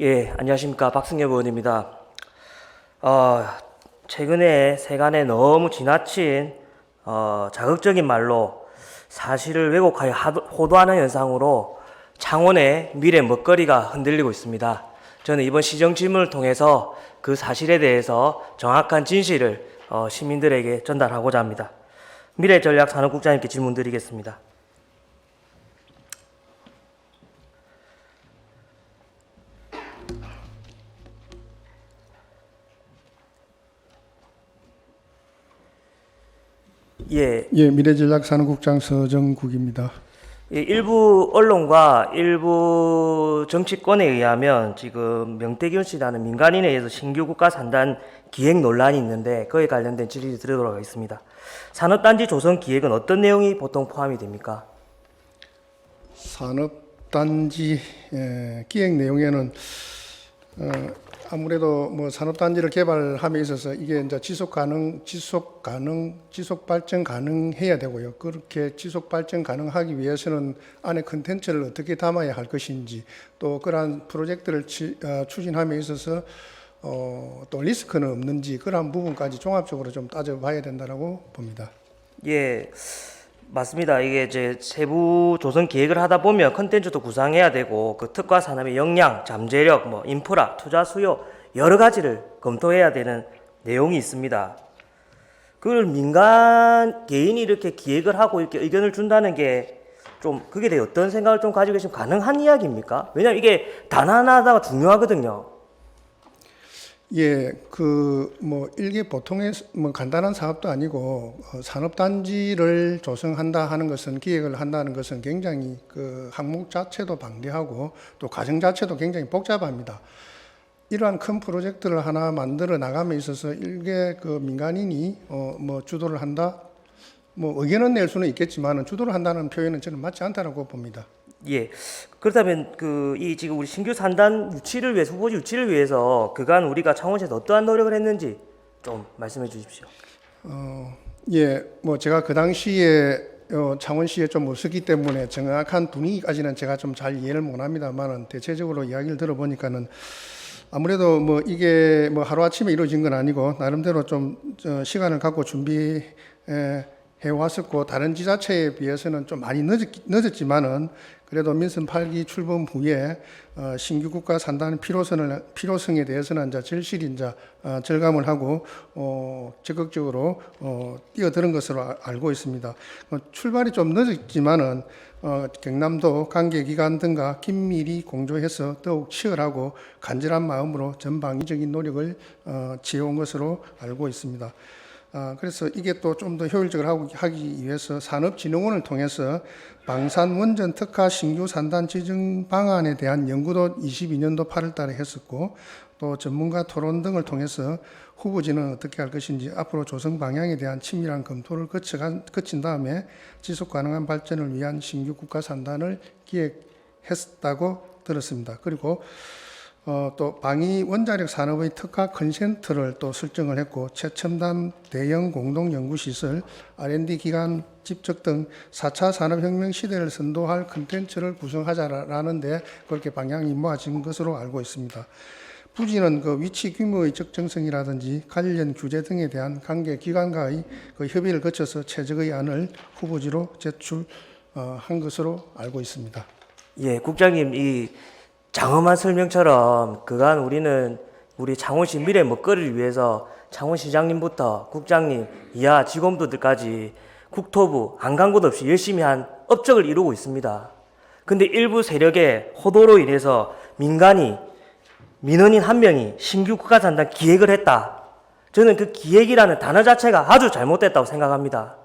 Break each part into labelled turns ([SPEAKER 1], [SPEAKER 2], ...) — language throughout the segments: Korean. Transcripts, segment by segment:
[SPEAKER 1] 예, 안녕하십니까. 박승엽 의원입니다. 최근에 세간에 너무 지나친 자극적인 말로 사실을 왜곡하여 호도하는 현상으로 창원의 미래 먹거리가 흔들리고 있습니다. 저는 이번 시정 질문을 통해서 그 사실에 대해서 정확한 진실을 시민들에게 전달하고자 합니다. 미래전략산업국장님께 질문 드리겠습니다. 예,
[SPEAKER 2] 미래전략산업국장 서정국입니다.
[SPEAKER 1] 일부 언론과 일부 정치권에 의하면 지금 명태균 씨라는 민간인에 의해서 신규 국가 산단 기획 논란이 있는데 그에 관련된 질의를 드리도록 하겠습니다. 산업단지 조성 기획은 어떤 내용이 보통 포함이 됩니까?
[SPEAKER 2] 산업단지 기획 내용에는 아무래도 뭐 산업단지를 개발함에 있어서 이게 이제 지속 발전 가능해야 되고요. 그렇게 지속 발전 가능하기 위해서는 안에 컨텐츠를 어떻게 담아야 할 것인지, 또 그러한 프로젝트를 추진함에 있어서 또 리스크는 없는지, 그러한 부분까지 종합적으로 좀 따져봐야 된다라고 봅니다.
[SPEAKER 1] 예, 맞습니다. 이게 이제 세부 조성 기획을 하다 보면 컨텐츠도 구상해야 되고 그 특화 산업의 역량, 잠재력, 뭐 인프라, 투자 수요 여러 가지를 검토해야 되는 내용이 있습니다. 그걸 민간 개인이 이렇게 기획을 하고 이렇게 의견을 준다는 게 좀 그게 대해 어떤 생각을 좀 가지고 계시면 가능한 이야기입니까? 왜냐하면 이게 단안하다가 중요하거든요.
[SPEAKER 2] 예, 일개 보통의 간단한 사업도 아니고 산업단지를 조성한다 하는 것은, 기획을 한다는 것은 굉장히 그 항목 자체도 방대하고 또 과정 자체도 굉장히 복잡합니다. 이러한 큰 프로젝트를 하나 만들어 나감에 있어서 일개 그 민간인이 주도를 한다, 의견은 낼 수는 있겠지만 주도를 한다는 표현은 저는 맞지 않다라고 봅니다.
[SPEAKER 1] 예. 그렇다면 이 지금 우리 신규 산단 유치를 위해서, 후보지 유치를 위해서 그간 우리가 창원시에서 어떠한 노력을 했는지 좀 말씀해 주십시오.
[SPEAKER 2] 제가 그 당시에 창원시에 좀 없었기 때문에 정확한 분위기까지는 제가 좀 잘 이해를 못합니다만, 대체적으로 이야기를 들어보니까는 아무래도 이게 하루아침에 이루어진 건 아니고 나름대로 좀 시간을 갖고 준비해 왔었고, 다른 지자체에 비해서는 좀 많이 늦었지만은 그래도 민선 8기 출범 후에 신규 국가 산다는 필요성에 대해서는 이제 절실히 절감을 하고 적극적으로 뛰어드는 것으로 알고 있습니다. 출발이 좀 늦었지만은 경남도 관계기관 등과 긴밀히 공조해서 더욱 치열하고 간절한 마음으로 전방위적인 노력을 지어온 것으로 알고 있습니다. 그래서 이게 또 좀 더 효율적으로 하기 위해서 산업진흥원을 통해서 방산 원전 특화 신규 산단 지정 방안에 대한 연구도 22년도 8월 달에 했었고, 또 전문가 토론 등을 통해서 후보지는 어떻게 할 것인지 앞으로 조성 방향에 대한 친밀한 검토를 거친 다음에 지속 가능한 발전을 위한 신규 국가 산단을 기획했다고 들었습니다. 그리고 또 방위 원자력 산업의 특화 컨센터를 또 설정을 했고, 최첨단 대형 공동 연구시설, R&D 기관 집적 등 4차 산업혁명 시대를 선도할 컨텐츠를 구성하자라는데 그렇게 방향이 모아진 것으로 알고 있습니다. 부지는 그 위치 규모의 적정성이라든지 관련 규제 등에 대한 관계 기관과의 그 협의를 거쳐서 최적의 안을 후보지로 제출한 것으로 알고 있습니다.
[SPEAKER 1] 예, 국장님 이 장엄한 설명처럼 그간 우리는 우리 창원시 미래 먹거리를 위해서 창원시장님부터 국장님, 이하 직원들까지 국토부, 안간곳 없이 열심히 한 업적을 이루고 있습니다. 근데 일부 세력의 호도로 인해서 민원인 한 명이 신규 국가산단 기획을 했다. 저는 그 기획이라는 단어 자체가 아주 잘못됐다고 생각합니다.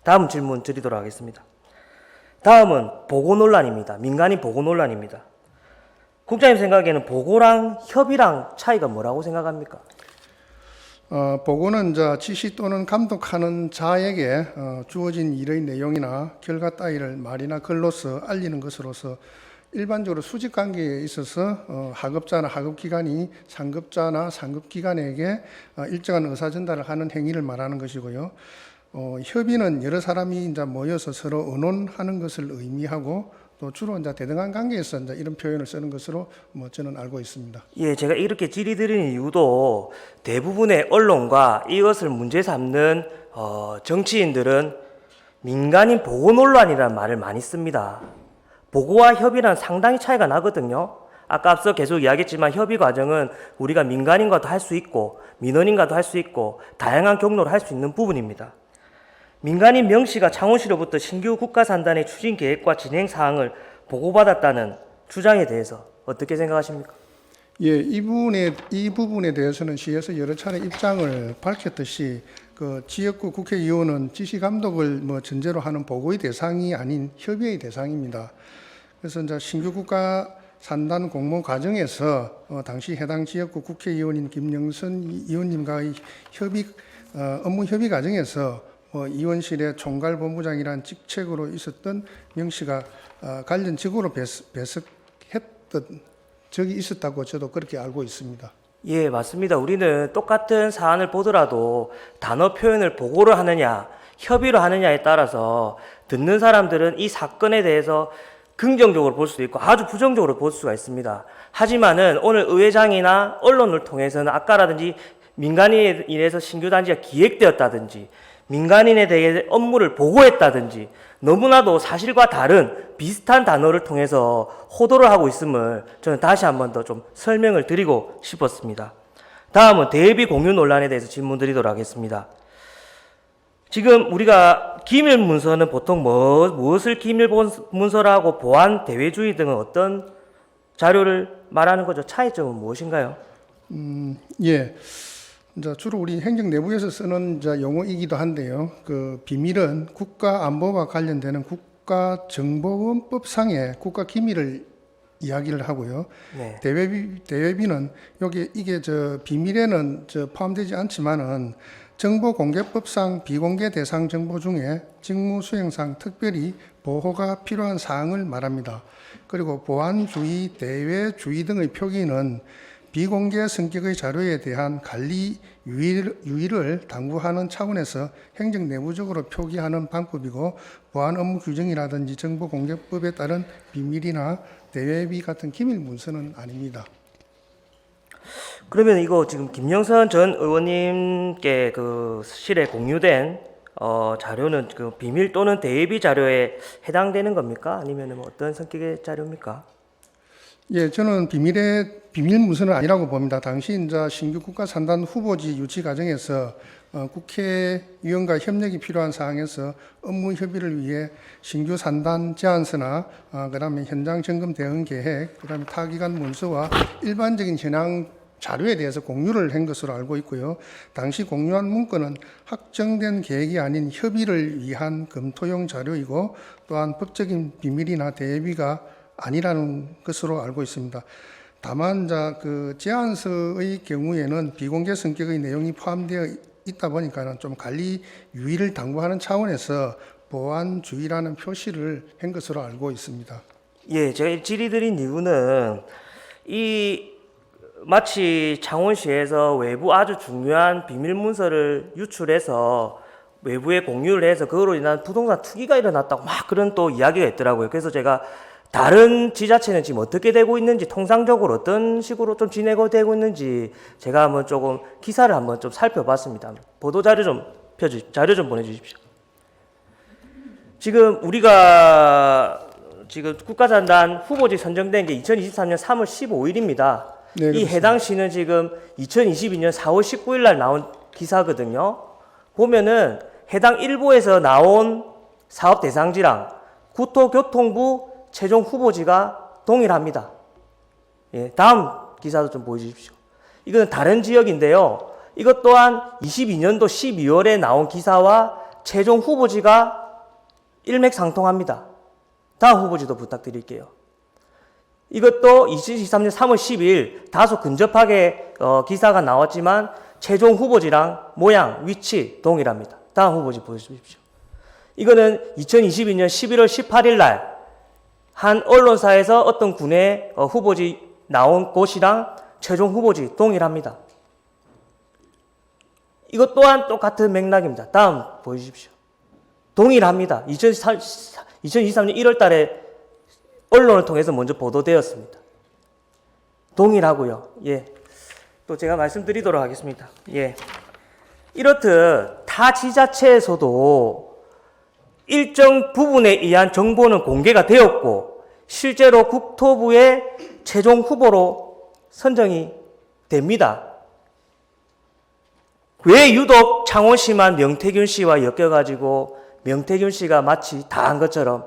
[SPEAKER 1] 다음 질문 드리도록 하겠습니다. 다음은 보고 논란입니다. 민간인 보고 논란입니다. 국장님 생각에는 보고랑 협의랑 차이가 뭐라고 생각합니까?
[SPEAKER 2] 보고는 지시 또는 감독하는 자에게 주어진 일의 내용이나 결과 따위를 말이나 글로서 알리는 것으로서 일반적으로 수직 관계에 있어서 하급자나 하급기관이 상급자나 상급기관에게 일정한 의사 전달을 하는 행위를 말하는 것이고요. 협의는 여러 사람이 모여서 서로 의논하는 것을 의미하고, 또 주로 이제 대등한 관계에서 이제 이런 표현을 쓰는 것으로 뭐 저는 알고 있습니다.
[SPEAKER 1] 예, 제가 이렇게 질의드리는 이유도 대부분의 언론과 이것을 문제 삼는 정치인들은 민간인 보고 논란이라는 말을 많이 씁니다. 보고와 협의랑 상당히 차이가 나거든요. 아까 앞서 계속 이야기했지만 협의 과정은 우리가 민간인과도 할 수 있고 민원인과도 할 수 있고 다양한 경로로 할 수 있는 부분입니다. 민간인 명시가 창원시로부터 신규 국가산단의 추진 계획과 진행 사항을 보고받았다는 주장에 대해서 어떻게 생각하십니까?
[SPEAKER 2] 예, 이 부분에 대해서는 시에서 여러 차례 입장을 밝혔듯이 그 지역구 국회의원은 지시 감독을 뭐 전제로 하는 보고의 대상이 아닌 협의의 대상입니다. 그래서 이제 신규 국가 산단 공모 과정에서 당시 해당 지역구 국회의원인 김영선 의원님과의 업무 협의 과정에서 의원실의 총괄본부장이라는 직책으로 있었던 명 씨가 관련 직으로 배석했던 적이 있었다고 저도 그렇게 알고 있습니다.
[SPEAKER 1] 예, 맞습니다. 우리는 똑같은 사안을 보더라도 단어 표현을 보고를 하느냐, 협의로 하느냐에 따라서 듣는 사람들은 이 사건에 대해서 긍정적으로 볼 수도 있고 아주 부정적으로 볼 수가 있습니다. 하지만은 오늘 의회장이나 언론을 통해서는 아까라든지 민간인에 인해서 신규 단지가 기획되었다든지 민간인에 대해 업무를 보고했다든지 너무나도 사실과 다른 비슷한 단어를 통해서 호도를 하고 있음을 저는 다시 한 번 더 좀 설명을 드리고 싶었습니다. 다음은 대비 공유 논란에 대해서 질문 드리도록 하겠습니다. 지금 우리가 기밀 문서는 보통 무엇을 기밀 문서라고 보안 대외주의 등은 어떤 자료를 말하는 거죠? 차이점은 무엇인가요?
[SPEAKER 2] 예. 이제 주로 우리 행정 내부에서 쓰는 이제 용어이기도 한데요. 그 비밀은 국가 안보와 관련되는 국가정보원법상의 국가 기밀을 이야기를 하고요.
[SPEAKER 1] 네.
[SPEAKER 2] 대외비는 이게 비밀에는 포함되지 않지만은 정보공개법상 비공개 대상 정보 중에 직무 수행상 특별히 보호가 필요한 사항을 말합니다. 그리고 보안주의, 대외주의 등의 표기는 비공개 성격의 자료에 대한 관리 유의를 당부하는 차원에서 행정 내부적으로 표기하는 방법이고 보안 업무 규정이라든지 정보공개법에 따른 비밀이나 대외비 같은 기밀 문서는 아닙니다.
[SPEAKER 1] 그러면 이거 지금 김영선 전 의원님께 그 실에 공유된 자료는 그 비밀 또는 대외비 자료에 해당되는 겁니까? 아니면 뭐 어떤 성격의 자료입니까?
[SPEAKER 2] 예, 저는 비밀 문서는 아니라고 봅니다. 당시 이제 신규 국가 산단 후보지 유치 과정에서 국회의원과 협력이 필요한 사항에서 업무 협의를 위해 신규 산단 제안서나 그다음에 현장 점검 대응 계획, 그다음에 타기관 문서와 일반적인 현황 자료에 대해서 공유를 한 것으로 알고 있고요. 당시 공유한 문건은 확정된 계획이 아닌 협의를 위한 검토용 자료이고 또한 법적인 비밀이나 대비가 아니라는 것으로 알고 있습니다. 다만 그 제안서의 경우에는 비공개 성격의 내용이 포함되어 있다 보니까는 좀 관리 유의를 당부하는 차원에서 보안주의라는 표시를 한 것으로 알고 있습니다.
[SPEAKER 1] 예, 제가 질의드린 이유는 마치 창원시에서 외부 아주 중요한 비밀 문서를 유출해서 외부에 공유를 해서 그거로 인한 부동산 투기가 일어났다고 막 그런 또 이야기가 있더라고요. 그래서 제가 다른 지자체는 지금 어떻게 되고 있는지 통상적으로 어떤 식으로 좀 진행이 되고 있는지 제가 한번 조금 기사를 한번 좀 살펴봤습니다. 보도 자료 좀 보내주십시오. 지금 우리가 지금 국가산단 후보지 선정된 게 2023년 3월 15일입니다.
[SPEAKER 2] 네,
[SPEAKER 1] 이
[SPEAKER 2] 그렇습니다.
[SPEAKER 1] 해당 시는 지금 2022년 4월 19일 날 나온 기사거든요. 보면은 해당 일부에서 나온 사업 대상지랑 국토교통부 최종 후보지가 동일합니다. 예, 다음 기사도 좀 보여주십시오. 이거는 다른 지역인데요. 이것 또한 22년도 12월에 나온 기사와 최종 후보지가 일맥상통합니다. 다음 후보지도 부탁드릴게요. 이것도 2023년 3월 12일 다소 근접하게 기사가 나왔지만 최종 후보지랑 모양, 위치 동일합니다. 다음 후보지 보여주십시오. 이거는 2022년 11월 18일 날 한 언론사에서 어떤 군의 후보지 나온 곳이랑 최종 후보지 동일합니다. 이것 또한 똑같은 맥락입니다. 다음 보여주십시오. 동일합니다. 2023년 1월 달에 언론을 통해서 먼저 보도되었습니다. 동일하고요. 예. 또 제가 말씀드리도록 하겠습니다. 예. 이렇듯 타 지자체에서도 일정 부분에 의한 정보는 공개가 되었고 실제로 국토부의 최종 후보로 선정이 됩니다. 왜 유독 창원시만 명태균 씨와 엮여가지고 명태균 씨가 마치 다 한 것처럼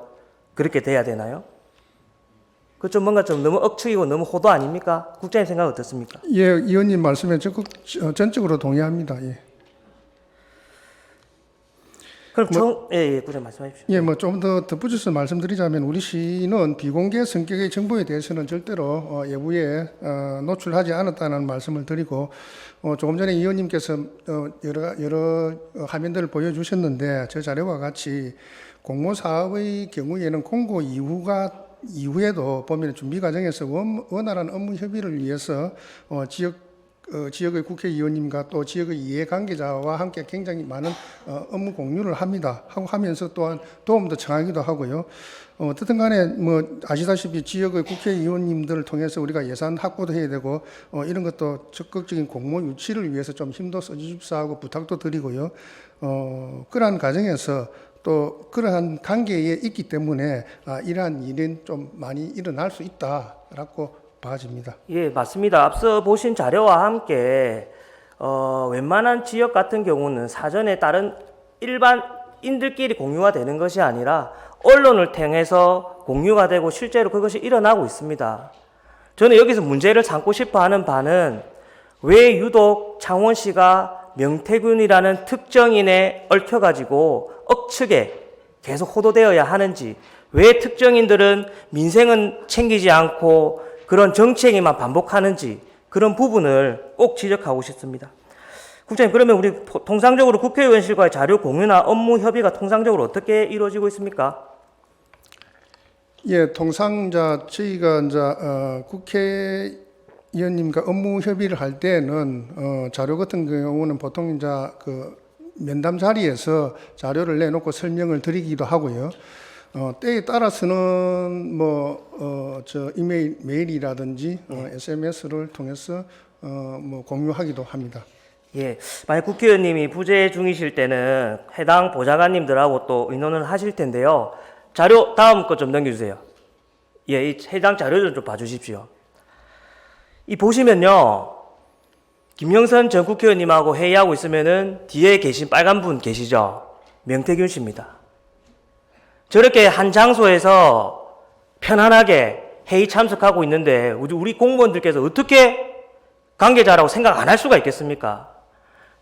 [SPEAKER 1] 그렇게 돼야 되나요? 그 좀 뭔가 좀 너무 억측이고 너무 호도 아닙니까? 국장님 생각 어떻습니까?
[SPEAKER 2] 예, 의원님 말씀에 적극 전적으로 동의합니다. 예.
[SPEAKER 1] 그럼 예, 국장님 말씀해 주십시오.
[SPEAKER 2] 예, 뭐 좀 더 덧붙여서 말씀드리자면 우리 시는 비공개 성격의 정보에 대해서는 절대로 외부에 노출하지 않았다는 말씀을 드리고 조금 전에 의원님께서 여러 화면들을 보여주셨는데 저 자료와 같이 공모 사업의 경우에는 공고 이후에도 보면 준비 과정에서 원활한 업무 협의를 위해서 지역의 국회의원님과 또 지역의 이해관계자와 함께 굉장히 많은 업무 공유를 하면서 또한 도움도 청하기도 하고요. 어떻든 간에 뭐 아시다시피 지역의 국회의원님들을 통해서 우리가 예산 확보도 해야 되고 이런 것도 적극적인 공모 유치를 위해서 좀 힘도 써주십사 하고 부탁도 드리고요. 그러한 과정에서 또 그러한 관계에 있기 때문에 이러한 일은 좀 많이 일어날 수 있다라고 봐집니다.
[SPEAKER 1] 예, 맞습니다. 앞서 보신 자료와 함께 웬만한 지역 같은 경우는 사전에 다른 일반인들끼리 공유가 되는 것이 아니라 언론을 통해서 공유가 되고 실제로 그것이 일어나고 있습니다. 저는 여기서 문제를 삼고 싶어 하는 바는 왜 유독 창원시가 명태균이라는 특정인에 얽혀가지고 억측에 계속 호도되어야 하는지, 왜 특정인들은 민생은 챙기지 않고 그런 정치행위만 반복하는지, 그런 부분을 꼭 지적하고 싶습니다. 국장님, 그러면 우리 통상적으로 국회의원실과의 자료 공유나 업무 협의가 통상적으로 어떻게 이루어지고 있습니까?
[SPEAKER 2] 예, 통상 저희가 국회의원님과 업무 협의를 할 때는 자료 같은 경우는 보통 그 면담 자리에서 자료를 내놓고 설명을 드리기도 하고요. 때에 따라서는 메일이라든지 SMS를 통해서 공유하기도 합니다.
[SPEAKER 1] 예, 만약 국회의원님이 부재 중이실 때는 해당 보좌관님들하고 또 의논을 하실 텐데요. 자료 다음 거 좀 넘겨주세요. 예, 이 해당 자료를 좀 봐주십시오. 이 보시면요, 김영선 전 국회의원님하고 회의하고 있으면은 뒤에 계신 빨간 분 계시죠? 명태균 씨입니다. 저렇게 한 장소에서 편안하게 회의 참석하고 있는데 우리 공무원들께서 어떻게 관계자라고 생각 안 할 수가 있겠습니까?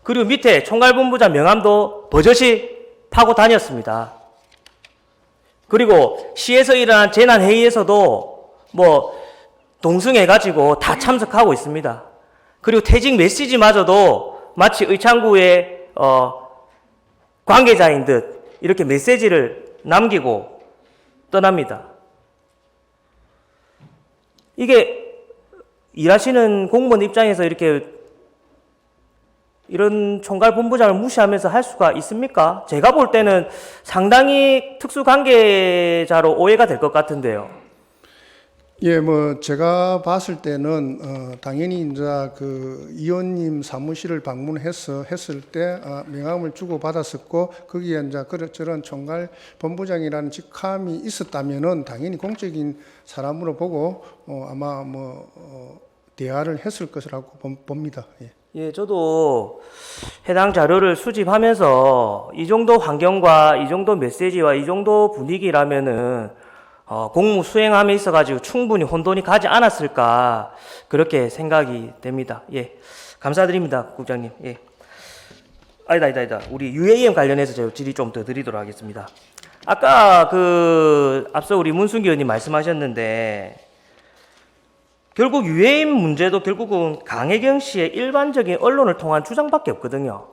[SPEAKER 1] 그리고 밑에 총괄본부장 명함도 버젓이 파고 다녔습니다. 그리고 시에서 일어난 재난회의에서도 동승해가지고 다 참석하고 있습니다. 그리고 퇴직 메시지마저도 마치 의창구의 관계자인 듯 이렇게 메시지를 남기고 떠납니다. 이게 일하시는 공무원 입장에서 이런 총괄본부장을 무시하면서 할 수가 있습니까? 제가 볼 때는 상당히 특수관계자로 오해가 될 것 같은데요.
[SPEAKER 2] 예, 제가 봤을 때는 당연히 그 의원님 사무실을 방문했을 때 명함을 주고 받았었고 거기에 저런 총괄 본부장이라는 직함이 있었다면은 당연히 공적인 사람으로 보고 아마 대화를 했을 것이라고 봅니다. 예.
[SPEAKER 1] 예, 저도 해당 자료를 수집하면서 이 정도 환경과 이 정도 메시지와 이 정도 분위기라면은 공무 수행함에 있어가지고 충분히 혼돈이 가지 않았을까 그렇게 생각이 됩니다. 예, 감사드립니다, 국장님. 예, 아니다. 우리 UAM 관련해서 제가 질의 좀 더 드리도록 하겠습니다. 아까 앞서 우리 문순기 의원님 말씀하셨는데 결국 UAM 문제도 결국은 강혜경 씨의 일반적인 언론을 통한 주장밖에 없거든요.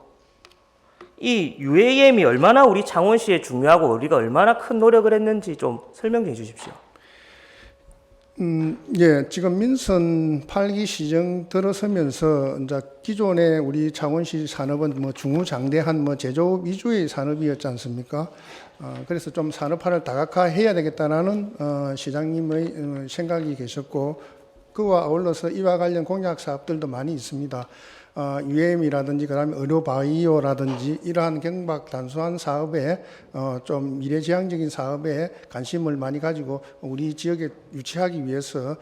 [SPEAKER 1] 이 UAM이 얼마나 우리 창원시에 중요하고 우리가 얼마나 큰 노력을 했는지 좀 설명 좀 해주십시오.
[SPEAKER 2] 예, 지금 민선 8기 시정 들어서면서 기존의 우리 창원시 산업은 중후장대한 제조업 위주의 산업이었지 않습니까? 그래서 좀 산업화를 다각화해야 되겠다라는 시장님의 생각이 계셨고 그와 아울러서 이와 관련 공약 사업들도 많이 있습니다. UM이라든지 그다음에 의료바이오라든지 이러한 경박 단순한 사업에 좀 미래지향적인 사업에 관심을 많이 가지고 우리 지역에 유치하기 위해서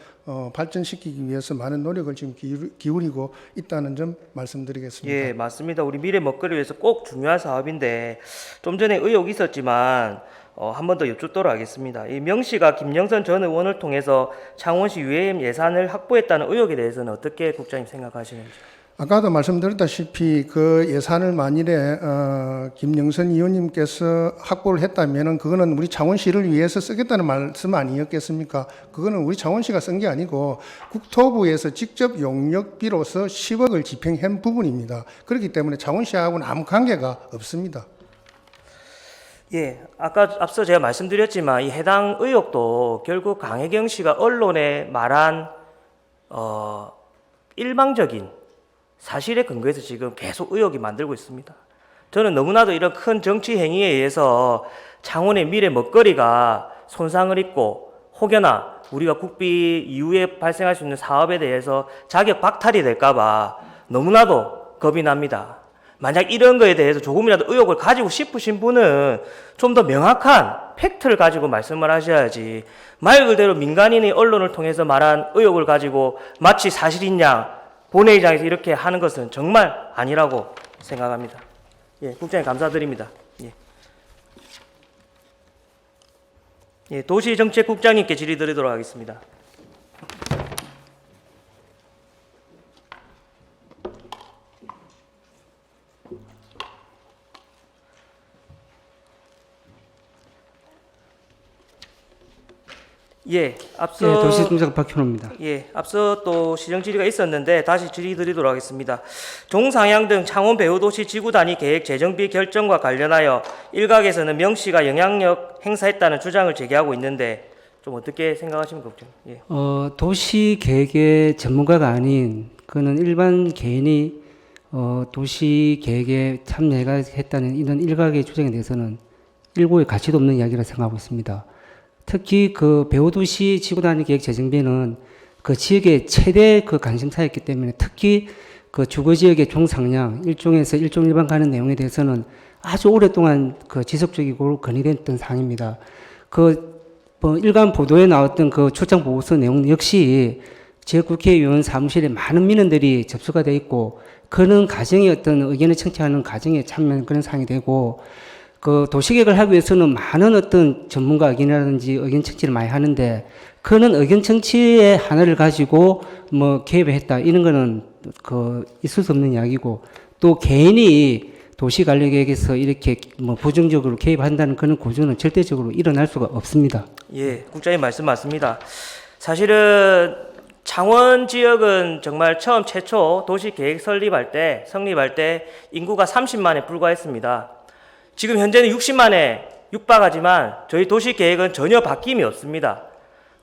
[SPEAKER 2] 발전시키기 위해서 많은 노력을 지금 기울이고 있다는 점 말씀드리겠습니다.
[SPEAKER 1] 예, 맞습니다. 우리 미래 먹거리를 위해서 꼭 중요한 사업인데 좀 전에 의혹이 있었지만 한 번 더 여쭙도록 하겠습니다. 이 명시가 김영선 전 의원을 통해서 창원시 UAM 예산을 확보했다는 의혹에 대해서는 어떻게 국장님 생각하시는지?
[SPEAKER 2] 아까도 말씀드렸다시피 그 예산을 만일에 김영선 의원님께서 확보를 했다면은 그거는 우리 창원시를 위해서 쓰겠다는 말씀 아니었겠습니까? 그거는 우리 창원시가 쓴 게 아니고 국토부에서 직접 용역비로서 10억을 집행한 부분입니다. 그렇기 때문에 창원시하고는 아무 관계가 없습니다.
[SPEAKER 1] 예, 아까 앞서 제가 말씀드렸지만 이 해당 의혹도 결국 강혜경 씨가 언론에 말한 일방적인 사실에 근거해서 지금 계속 의혹이 만들고 있습니다. 저는 너무나도 이런 큰 정치 행위에 의해서 창원의 미래 먹거리가 손상을 입고 혹여나 우리가 국비 이후에 발생할 수 있는 사업에 대해서 자격 박탈이 될까봐 너무나도 겁이 납니다. 만약 이런 거에 대해서 조금이라도 의혹을 가지고 싶으신 분은 좀 더 명확한 팩트를 가지고 말씀을 하셔야지 말 그대로 민간인이 언론을 통해서 말한 의혹을 가지고 마치 사실인 양 본회의장에서 이렇게 하는 것은 정말 아니라고 생각합니다. 예, 국장님 감사드립니다. 예, 도시정책국장님께 질의드리도록 하겠습니다. 예, 앞서
[SPEAKER 3] 도시공사국 박현호입니다.
[SPEAKER 1] 예, 앞서 또 시정 질의가 있었는데 다시 질의드리도록 하겠습니다. 종상향 등 창원 배후도시 지구 단위 계획 재정비 결정과 관련하여 일각에서는 명 씨가 영향력 행사했다는 주장을 제기하고 있는데 좀 어떻게 생각하십니까, 국장님? 예.
[SPEAKER 3] 도시 계획의 전문가가 아닌 그는 일반 개인이 도시 계획에 참여했다는 이런 일각의 주장에 대해서는 일고의 가치도 없는 이야기라 생각하고 있습니다. 특히 그 배후도시 지구단위 계획 재정비는 그 지역의 최대 그 관심사였기 때문에 특히 그 주거 지역의 종상량 1종에서 1종 1반 가는 내용에 대해서는 아주 오랫동안 그 지속적이고 건의됐던 사항입니다. 일간 보도에 나왔던 그 출장 보고서 내용 역시 지역국회의원 사무실에 많은 민원들이 접수가 돼 있고 그런 과정에 어떤 의견을 청취하는 과정에 참여하는 그런 사항이 되고 그 도시계획을 하기 위해서는 많은 어떤 전문가 의견이라든지 의견 청취를 많이 하는데 그는 의견 청취의 하나를 가지고 뭐 개입을 했다 이런 거는 그 있을 수 없는 이야기고 또 개인이 도시관리계획에서 이렇게 뭐 부정적으로 개입한다는 그런 구조는 절대적으로 일어날 수가 없습니다.
[SPEAKER 1] 예, 국장님 말씀 맞습니다. 사실은 창원 지역은 정말 처음 최초 도시계획 성립할 때 인구가 30만에 불과했습니다. 지금 현재는 60만에 육박하지만 저희 도시계획은 전혀 바뀜이 없습니다.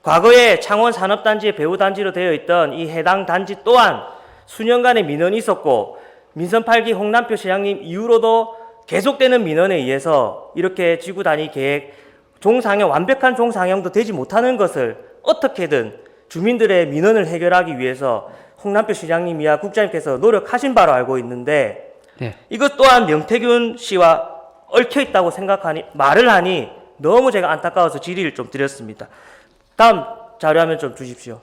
[SPEAKER 1] 과거에 창원 산업단지의 배후단지로 되어 있던 이 해당 단지 또한 수년간의 민원이 있었고 민선 8기 홍남표 시장님 이후로도 계속되는 민원에 의해서 이렇게 지구단위 계획 완벽한 종상형도 되지 못하는 것을 어떻게든 주민들의 민원을 해결하기 위해서 홍남표 시장님이야 국장님께서 노력하신 바로 알고 있는데
[SPEAKER 3] 네.
[SPEAKER 1] 이것 또한 명태균 씨와 얽혀있다고 말을 하니 너무 제가 안타까워서 질의를 좀 드렸습니다. 다음 자료 화면 좀 주십시오.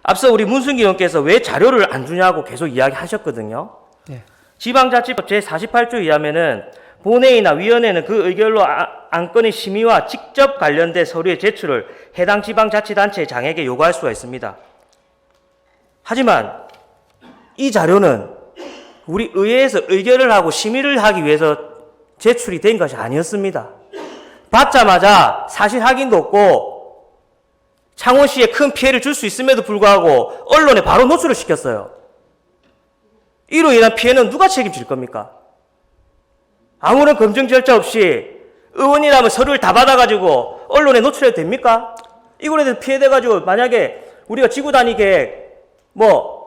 [SPEAKER 1] 앞서 우리 문순기 의원께서 왜 자료를 안 주냐고 계속 이야기하셨거든요.
[SPEAKER 3] 네.
[SPEAKER 1] 지방자치법 제48조에 의하면은 본회의나 위원회는 그 의결로 안건의 심의와 직접 관련된 서류의 제출을 해당 지방자치단체의 장에게 요구할 수가 있습니다. 하지만 이 자료는 우리 의회에서 의결을 하고 심의를 하기 위해서 제출이 된 것이 아니었습니다. 받자마자 사실 확인도 없고 창원시에 큰 피해를 줄 수 있음에도 불구하고 언론에 바로 노출을 시켰어요. 이로 인한 피해는 누가 책임질 겁니까? 아무런 검증 절차 없이 의원이라면 서류를 다 받아가지고 언론에 노출해도 됩니까? 이거에 대해서 피해돼가지고 만약에 우리가 지구단위 계획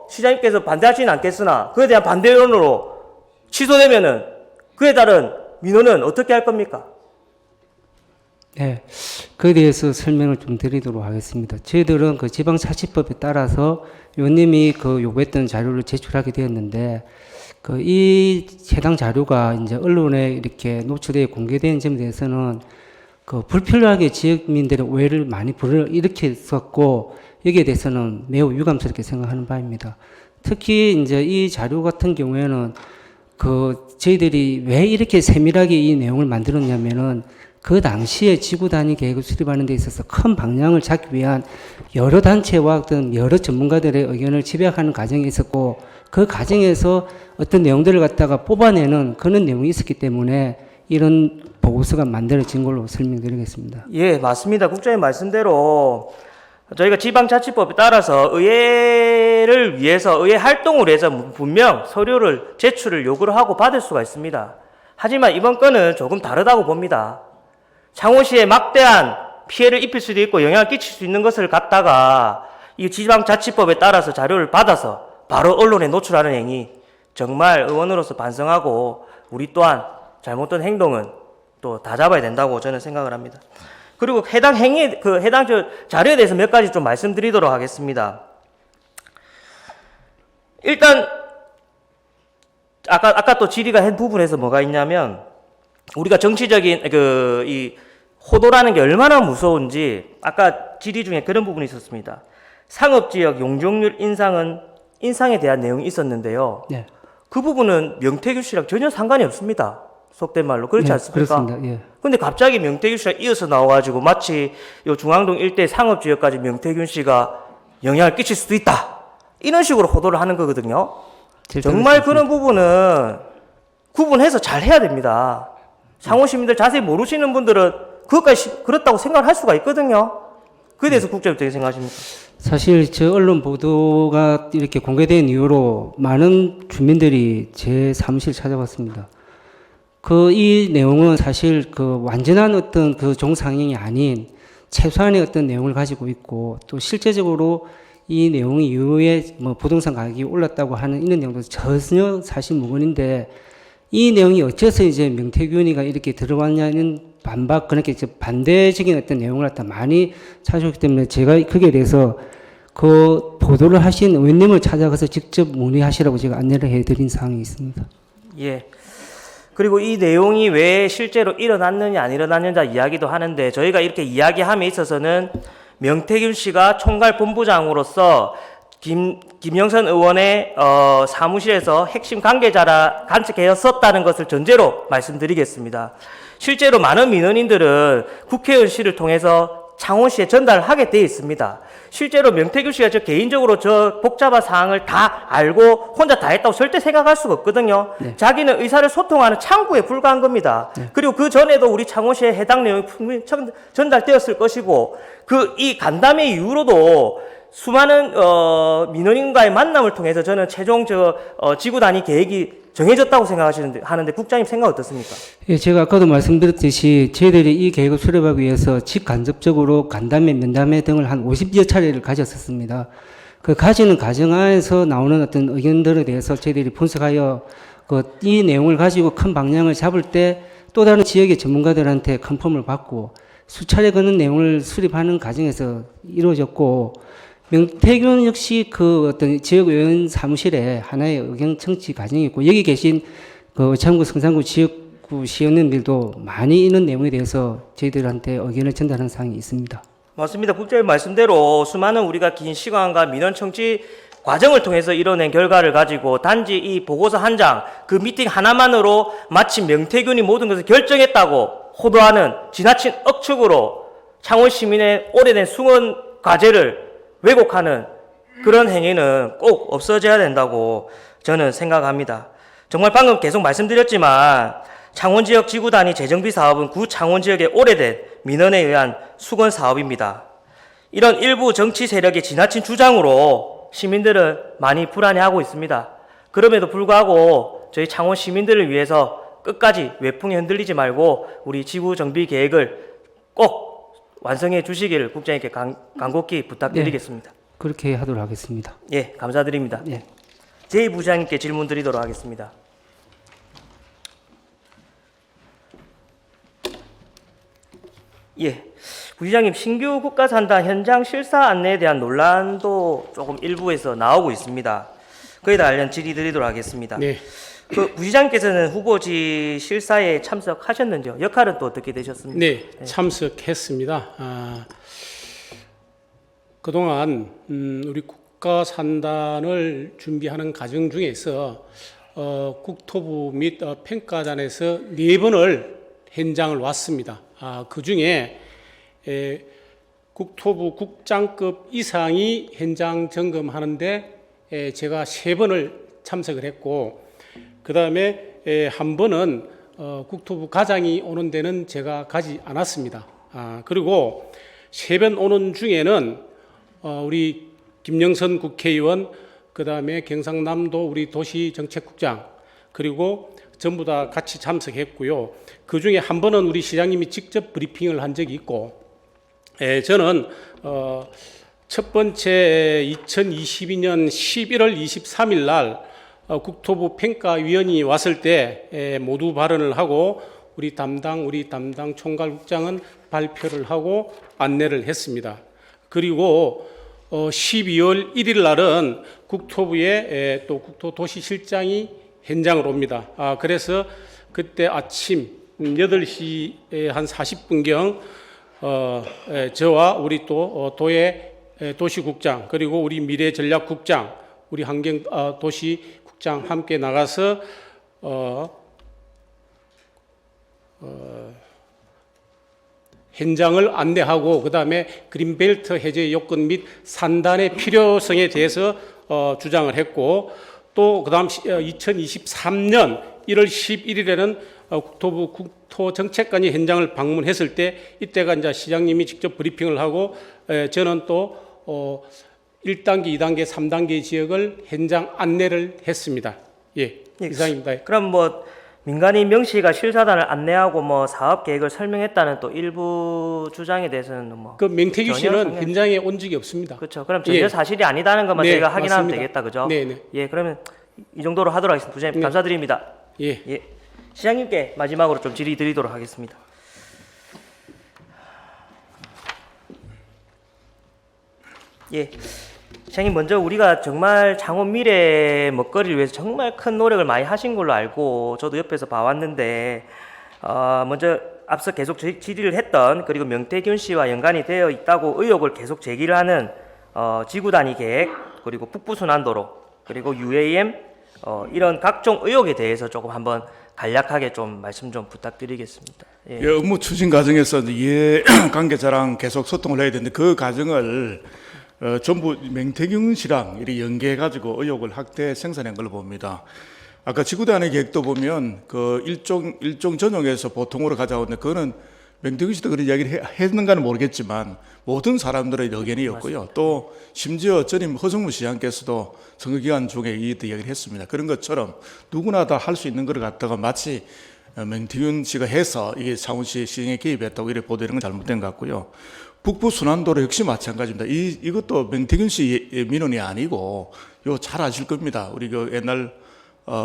[SPEAKER 1] 시장님께서 반대하지는 않겠으나 그에 대한 반대 여론으로 취소되면은 그에 따른 민원은 어떻게 할 겁니까?
[SPEAKER 3] 네, 그에 대해서 설명을 좀 드리도록 하겠습니다. 저희들은 그 지방자치법에 따라서 의원님이 그 요구했던 자료를 제출하게 되었는데, 그 이 해당 자료가 이제 언론에 이렇게 노출되어 공개된 점에 대해서는 그 불필요하게 지역민들의 오해를 많이 일으켰었고, 여기에 대해서는 매우 유감스럽게 생각하는 바입니다. 특히 이제 이 자료 같은 경우에는 그 저희들이 왜 이렇게 세밀하게 이 내용을 만들었냐면은 그 당시에 지구 단위 계획을 수립하는 데 있어서 큰 방향을 잡기 위한 여러 단체와 어떤 여러 전문가들의 의견을 집약하는 과정이 있었고, 그 과정에서 어떤 내용들을 갖다가 뽑아내는 그런 내용이 있었기 때문에 이런 보고서가 만들어진 걸로 설명드리겠습니다.
[SPEAKER 1] 예, 맞습니다. 국장님 말씀대로 저희가 지방자치법에 따라서 의회를 위해서 의회 활동을 위해서 분명 서류를 제출을 요구를 하고 받을 수가 있습니다. 하지만 이번 건은 조금 다르다고 봅니다. 창원시에 막대한 피해를 입힐 수도 있고 영향을 끼칠 수 있는 것을 갖다가 이 지방자치법에 따라서 자료를 받아서 바로 언론에 노출하는 행위, 정말 의원으로서 반성하고 우리 또한 잘못된 행동은 또 다 잡아야 된다고 저는 생각을 합니다. 그리고 해당 행위, 해당 자료에 대해서 몇 가지 좀 말씀드리도록 하겠습니다. 일단 아까 또 질의가 한 부분에서 뭐가 있냐면, 우리가 정치적인 이 호도라는 게 얼마나 무서운지 아까 질의 중에 그런 부분이 있었습니다. 상업지역 용적률 인상에 대한 내용이 있었는데요.
[SPEAKER 3] 네.
[SPEAKER 1] 그 부분은 명태균 씨랑 전혀 상관이 없습니다. 속된 말로 그렇지
[SPEAKER 3] 네,
[SPEAKER 1] 않습니까?
[SPEAKER 3] 그렇습니다. 예.
[SPEAKER 1] 근데 갑자기 명태균 씨가 이어서 나와가지고 마치 요 중앙동 일대 상업지역까지 명태균 씨가 영향을 끼칠 수도 있다, 이런 식으로 호도를 하는 거거든요. 정말 그런 부분은 구분해서 잘 해야 됩니다. 창원 시민들 자세히 모르시는 분들은 그것까지 그렇다고 생각을 할 수가 있거든요. 그에 대해서 국장님 어떻게 생각하십니까?
[SPEAKER 3] 사실 저 언론 보도가 이렇게 공개된 이후로 많은 주민들이 제 사무실 찾아왔습니다. 이 내용은 사실 완전한 어떤 종상행이 아닌 최소한의 어떤 내용을 가지고 있고, 또 실제적으로 이 내용이 이후에 뭐 부동산 가격이 올랐다고 하는 이런 내용도 전혀 사실 무근인데, 이 내용이 어째서 이제 명태균이가 이렇게 들어왔냐는 그렇게 반대적인 어떤 내용을 갖다 많이 찾아오기 때문에 제가 거기에 대해서 그 보도를 하신 의원님을 찾아가서 직접 문의하시라고 제가 안내를 해드린 사항이 있습니다.
[SPEAKER 1] 예. 그리고 이 내용이 왜 실제로 일어났느냐 안 일어났느냐 이야기도 하는데, 저희가 이렇게 이야기함에 있어서는 명태균 씨가 총괄본부장으로서 김영선 의원의 사무실에서 핵심 간직되었었다는 것을 전제로 말씀드리겠습니다. 실제로 많은 민원인들은 국회의원실을 통해서 창원시에 전달하게 되어 있습니다. 실제로 명태균 씨가 개인적으로 복잡한 사항을 다 알고 혼자 다 했다고 절대 생각할 수가 없거든요. 네. 자기는 의사를 소통하는 창구에 불과한 겁니다. 네. 그리고 그 전에도 우리 창원시에 해당 내용이 분명히 전달되었을 것이고, 이 간담회 이후로도 수많은 민원인과의 만남을 통해서 저는 최종 지구 단위 계획이 정해졌다고 하는데 국장님 생각 어떻습니까?
[SPEAKER 3] 예, 제가 아까도 말씀드렸듯이 저희들이 이 계획을 수립하기 위해서 직간접적으로 간담회, 면담회 등을 한 50여 차례를 가졌었습니다. 그 가지는 과정 안에서 나오는 어떤 의견들에 대해서 저희들이 분석하여 이 내용을 가지고 큰 방향을 잡을 때 또 다른 지역의 전문가들한테 컨펌을 받고 수차례 그런 내용을 수립하는 과정에서 이루어졌고, 명태균 역시 어떤 지역의원 사무실에 하나의 의견 청취 과정이 있고, 여기 계신 의창구, 성산구 지역구 시의원님들도 많이 이런 내용에 대해서 저희들한테 의견을 전달하는 사항이 있습니다.
[SPEAKER 1] 맞습니다. 국장님 말씀대로 수많은 우리가 긴 시간과 민원 청취 과정을 통해서 이뤄낸 결과를 가지고 단지 이 보고서 한 장, 그 미팅 하나만으로 마치 명태균이 모든 것을 결정했다고 호도하는 지나친 억측으로 창원 시민의 오래된 수원 과제를 왜곡하는 그런 행위는 꼭 없어져야 된다고 저는 생각합니다. 정말 방금 계속 말씀드렸지만 창원 지역 지구 단위 재정비 사업은 구 창원 지역의 오래된 민원에 의한 수건 사업입니다. 이런 일부 정치 세력의 지나친 주장으로 시민들은 많이 불안해하고 있습니다. 그럼에도 불구하고 저희 창원 시민들을 위해서 끝까지 외풍에 흔들리지 말고 우리 지구 정비 계획을 꼭 완성해 주시기를 국장님께 간곡히 부탁드리겠습니다.
[SPEAKER 3] 네, 그렇게 하도록 하겠습니다.
[SPEAKER 1] 예, 감사드립니다.
[SPEAKER 3] 예.
[SPEAKER 1] 제 부장님께 질문 드리도록 하겠습니다. 예. 부시장님, 신규 국가산단 현장 실사 안내에 대한 논란도 조금 일부에서 나오고 있습니다. 그에 관련 질의 드리도록 하겠습니다.
[SPEAKER 4] 네.
[SPEAKER 1] 그 부시장께서는 후보지 실사에 참석하셨는지요? 역할은 또 어떻게 되셨습니까?
[SPEAKER 4] 네, 참석했습니다. 그동안 우리 국가산단을 준비하는 과정 중에서 국토부 및 평가단에서 4번을 현장을 왔습니다. 그 중에 국토부 국장급 이상이 현장 점검하는데 제가 3번을 참석을 했고, 그 다음에 한 번은 국토부 과장이 오는 데는 제가 가지 않았습니다. 그리고 3번 오는 중에는 우리 김영선 국회의원, 그 다음에 경상남도 우리 도시정책국장, 그리고 전부 다 같이 참석했고요. 그 중에 한 번은 우리 시장님이 직접 브리핑을 한 적이 있고, 저는 첫 번째 2022년 11월 23일 날 국토부 평가위원이 왔을 때 모두 발언을 하고 우리 담당 총괄국장은 발표를 하고 안내를 했습니다. 그리고 12월 1일 날은 국토부에 또 국토도시실장이 현장을 옵니다. 그래서 그때 아침 8시 한 40분경 저와 우리 또 도의 도시국장, 그리고 우리 미래전략국장, 우리 환경도시국장 함께 나가서 현장을 안내하고, 그 다음에 그린벨트 해제 요건 및 산단의 필요성에 대해서 주장을 했고, 또 그 다음 2023년 1월 11일에는 국토부 국토정책관이 현장을 방문했을 때, 이때가 이제 시장님이 직접 브리핑을 하고, 저는 또 1단계, 2단계, 3단계 지역을 현장 안내를 했습니다. 예, 이상입니다.
[SPEAKER 1] 그럼 뭐 민간인 명시가 실사단을 안내하고 뭐 사업 계획을 설명했다는 또 일부 주장에 대해서는 뭐
[SPEAKER 4] 그 맹태규 씨는
[SPEAKER 1] 전혀
[SPEAKER 4] 현장에 온 적이 없습니다.
[SPEAKER 1] 그렇죠. 그럼 전혀
[SPEAKER 4] 예.
[SPEAKER 1] 사실이 아니다는 것만
[SPEAKER 4] 네,
[SPEAKER 1] 저희가 확인하면
[SPEAKER 4] 맞습니다.
[SPEAKER 1] 되겠다, 그죠?
[SPEAKER 4] 네.
[SPEAKER 1] 예, 그러면 이 정도로 하도록 하겠습니다. 부장님
[SPEAKER 4] 네.
[SPEAKER 1] 감사드립니다.
[SPEAKER 4] 예.
[SPEAKER 1] 예, 시장님께 마지막으로 좀 질의 드리도록 하겠습니다. 예, 시장님 먼저 우리가 정말 창원 미래 먹거리를 위해서 정말 큰 노력을 많이 하신 걸로 알고 저도 옆에서 봐왔는데 먼저 앞서 계속 질의를 했던, 그리고 명태균 씨와 연관이 되어 있다고 의혹을 계속 제기를 하는 지구 단위 계획, 그리고 북부 순환도로, 그리고 UAM 이런 각종 의혹에 대해서 조금 한번 간략하게 좀 말씀 좀 부탁드리겠습니다. 예.
[SPEAKER 5] 예, 업무 추진 과정에서 이해 관계자랑 계속 소통을 해야 되는데 그 과정을 전부 맹태균 씨랑 이렇게 연계해가지고 의혹을 확대 생산한 걸로 봅니다. 아까 지구단의 계획도 보면 그 일종 전용에서 보통으로 가져오는데 그거는 맹태균 씨도 그런 이야기를 했는가는 모르겠지만 모든 사람들의 의견이었고요. 맞습니다. 또 심지어 전임 허성무 시장께서도 선거기간 중에 이 이야기를 했습니다. 그런 것처럼 누구나 다 할 수 있는 걸 갖다가 마치 맹태균 씨가 해서 이게 창원시 시행에 개입했다고 이렇게 보도하는 건 잘못된 것 같고요. 북부 순환도로 역시 마찬가지입니다. 이것도 맹태균 씨 민원이 아니고 요 잘 아실 겁니다. 우리 그 옛날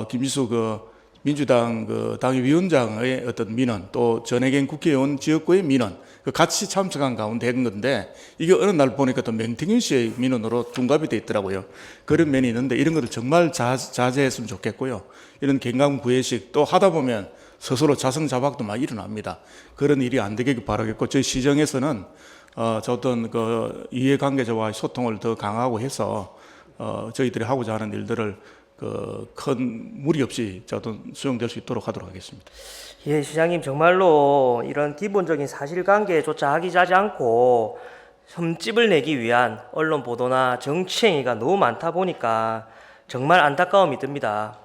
[SPEAKER 5] 김지수 그 민주당 그 당협위원장의 어떤 민원, 또 전해경 국회의원 지역구의 민원, 그 같이 참석한 가운데 한 건데 이게 어느 날 보니까 또 맹태균 씨의 민원으로 둔갑이 돼 있더라고요. 그런 면이 있는데 이런 것을 정말 자제했으면 좋겠고요. 이런 경강부회식 또 하다 보면 스스로 자성자박도 많이 일어납니다. 그런 일이 안 되길 바라겠고, 저희 시정에서는 저 어떤 그 이해관계자와의 소통을 더 강화하고 해서 저희들이 하고자 하는 일들을 그 큰 무리 없이 저도 수용될 수 있도록 하도록 하겠습니다.
[SPEAKER 1] 예, 시장님 정말로 이런 기본적인 사실관계조차 하기자지 않고 흠집을 내기 위한 언론 보도나 정치행위가 너무 많다 보니까 정말 안타까움이 듭니다.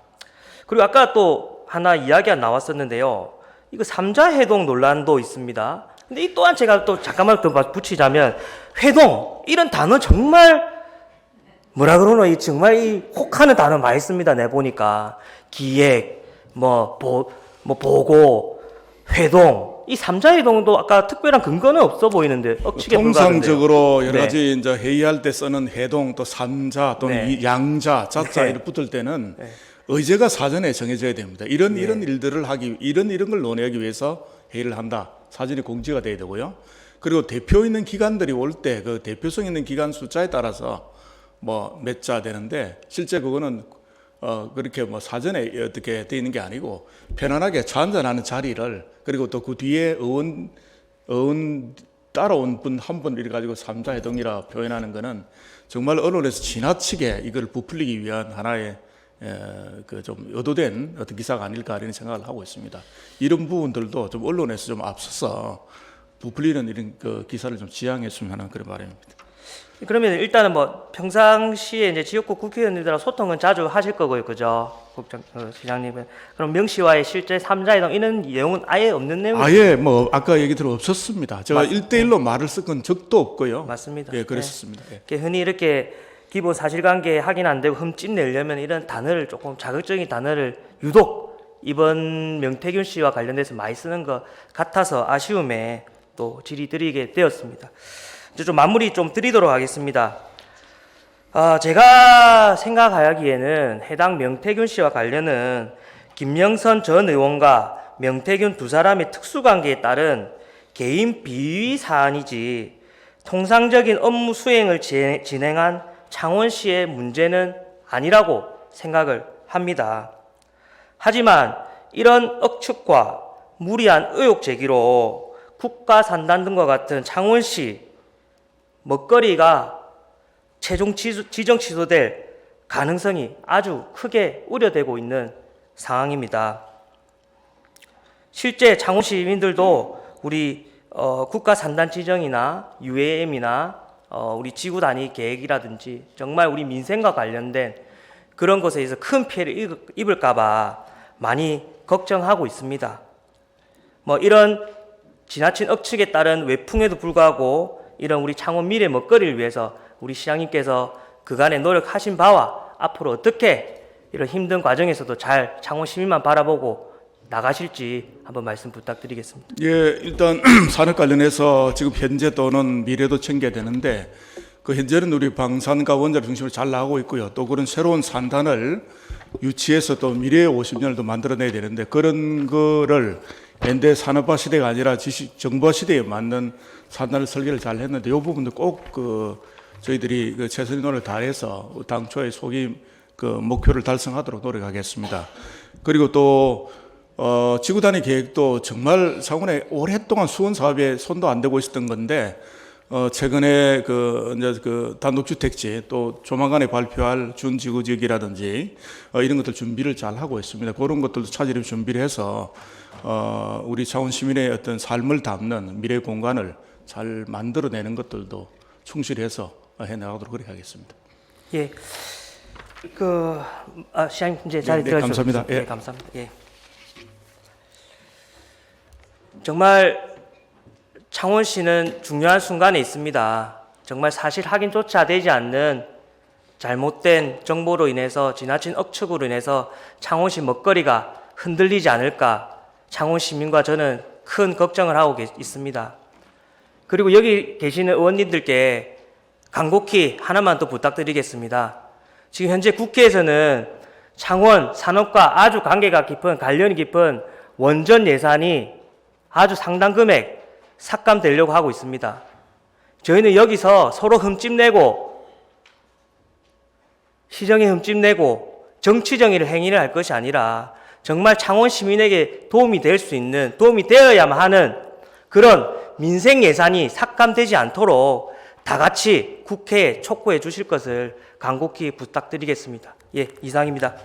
[SPEAKER 1] 그리고 아까 또 하나 이야기가 나왔었는데요. 이거 삼자 해동 논란도 있습니다. 근데 이 또한 제가 또 잠깐만 더 붙이자면 회동 이런 단어 정말 뭐라 그러노? 이 정말 이 혹하는 단어 많이 씁니다. 내 보니까 기획, 보고, 회동. 이 삼자 회동도 아까 특별한 근거는 없어 보이는데 억측에 불과한데요.
[SPEAKER 5] 통상적으로 여러
[SPEAKER 1] 네.
[SPEAKER 5] 가지 이제 회의할 때 쓰는 해동 또 삼자 또는
[SPEAKER 1] 네.
[SPEAKER 5] 이 양자, 자자
[SPEAKER 1] 네.
[SPEAKER 5] 이렇게 붙을 때는
[SPEAKER 1] 네.
[SPEAKER 5] 의제가 사전에 정해져야 됩니다. 이런 일들을 이런 걸 논의하기 위해서 회의를 한다. 사전에 공지가 돼야 되고요. 그리고 대표 있는 기관들이 올 때 그 대표성 있는 기관 숫자에 따라서 뭐 몇 자 되는데 실제 그거는 그렇게 뭐 사전에 어떻게 돼 있는 게 아니고 편안하게 좌한잔하는 자리를 그리고 또 그 뒤에 의원 따라온 분 한 분 이래 가지고 삼자회동이라 표현하는 거는 정말 언론에서 지나치게 이걸 부풀리기 위한 하나의 그 좀 의도된 어떤 기사가 아닐까 이런 생각을 하고 있습니다. 이런 부분들도 좀 언론에서 좀 앞서서 부풀리는 이런 그 기사를 좀 지양했으면 하는 그런 바람입니다.
[SPEAKER 1] 그러면 일단은 뭐 평상시에 이제 지역구 국회의원님들하고 소통은 자주 하실 거고요, 그죠? 시장님은. 그럼 명시와의 실제 3자회동 이런 내용은 아예 없는 내용이죠?
[SPEAKER 5] 아예 뭐 아까 얘기 들어 없었습니다. 제가 1대1로 말을 쓴 적도 없고요.
[SPEAKER 1] 맞습니다.
[SPEAKER 5] 예, 그랬었습니다. 예.
[SPEAKER 1] 이렇게 흔히 이렇게 기본 사실관계 확인 안 되고 흠집 내려면 이런 단어를 조금 자극적인 단어를 유독 이번 명태균 씨와 관련돼서 많이 쓰는 것 같아서 아쉬움에 또 질의드리게 되었습니다. 이제 좀 마무리 좀 드리도록 하겠습니다. 제가 생각하기에는 해당 명태균 씨와 관련은 김영선 전 의원과 명태균 두 사람의 특수관계에 따른 개인 비위 사안이지 통상적인 업무 수행을 진행한 창원시의 문제는 아니라고 생각을 합니다. 하지만 이런 억측과 무리한 의혹 제기로 국가산단 등과 같은 창원시 먹거리가 최종 지정 취소될 가능성이 아주 크게 우려되고 있는 상황입니다. 실제 창원 시민들도 우리 국가 산단 지정이나 UAM이나 우리 지구 단위 계획이라든지 정말 우리 민생과 관련된 그런 것에서 큰 피해를 입을까봐 많이 걱정하고 있습니다. 뭐 이런 지나친 억측에 따른 외풍에도 불구하고 이런 우리 창원 미래 먹거리를 위해서 우리 시장님께서 그간의 노력하신 바와 앞으로 어떻게 이런 힘든 과정에서도 잘 창원 시민만 바라보고 나가실지 한번 말씀 부탁드리겠습니다.
[SPEAKER 5] 예, 일단 산업 관련해서 지금 현재 또는 미래도 챙겨야 되는데 그 현재는 우리 방산과 원자력 중심으로 잘 나가고 있고요. 또 그런 새로운 산단을 유치해서 또 미래의 50년을 더 만들어내야 되는데 그런 거를 현대 산업화 시대가 아니라 정보화 시대에 맞는 산단을 설계를 잘 했는데 이 부분도 꼭 저희들이 최선의 노력을 다해서 당초의 속임 목표를 달성하도록 노력하겠습니다. 그리고 또 지구 단위 계획도 정말 창원에 오랫동안 수원 사업에 손도 안 대고 있었던 건데 최근에 이제 단독주택지 또 조만간에 발표할 준지구지역이라든지 이런 것들 준비를 잘 하고 있습니다. 그런 것들도 차질을 준비를 해서 우리 창원 시민의 어떤 삶을 담는 미래 공간을 잘 만들어내는 것들도 충실해서 해나가도록 그렇게 하겠습니다.
[SPEAKER 1] 예, 시장님 이제 자리
[SPEAKER 5] 네,
[SPEAKER 1] 들어주셔서
[SPEAKER 5] 감사합니다. 예.
[SPEAKER 1] 네, 감사합니다. 예. 정말 창원시는 중요한 순간에 있습니다. 정말 사실 확인조차 되지 않는 잘못된 정보로 인해서 지나친 억측으로 인해서 창원시 먹거리가 흔들리지 않을까 창원 시민과 저는 큰 걱정을 하고 있습니다. 그리고 여기 계시는 의원님들께 간곡히 하나만 더 부탁드리겠습니다. 지금 현재 국회에서는 창원 산업과 아주 관련이 깊은 원전 예산이 아주 상당 금액 삭감되려고 하고 있습니다. 저희는 여기서 서로 흠집내고 시정에 흠집내고 정치정의를 행위를 할 것이 아니라 정말 창원 시민에게 도움이 되어야만 하는 그런 민생 예산이 삭감되지 않도록 다 같이 국회에 촉구해 주실 것을 간곡히 부탁드리겠습니다. 예, 이상입니다.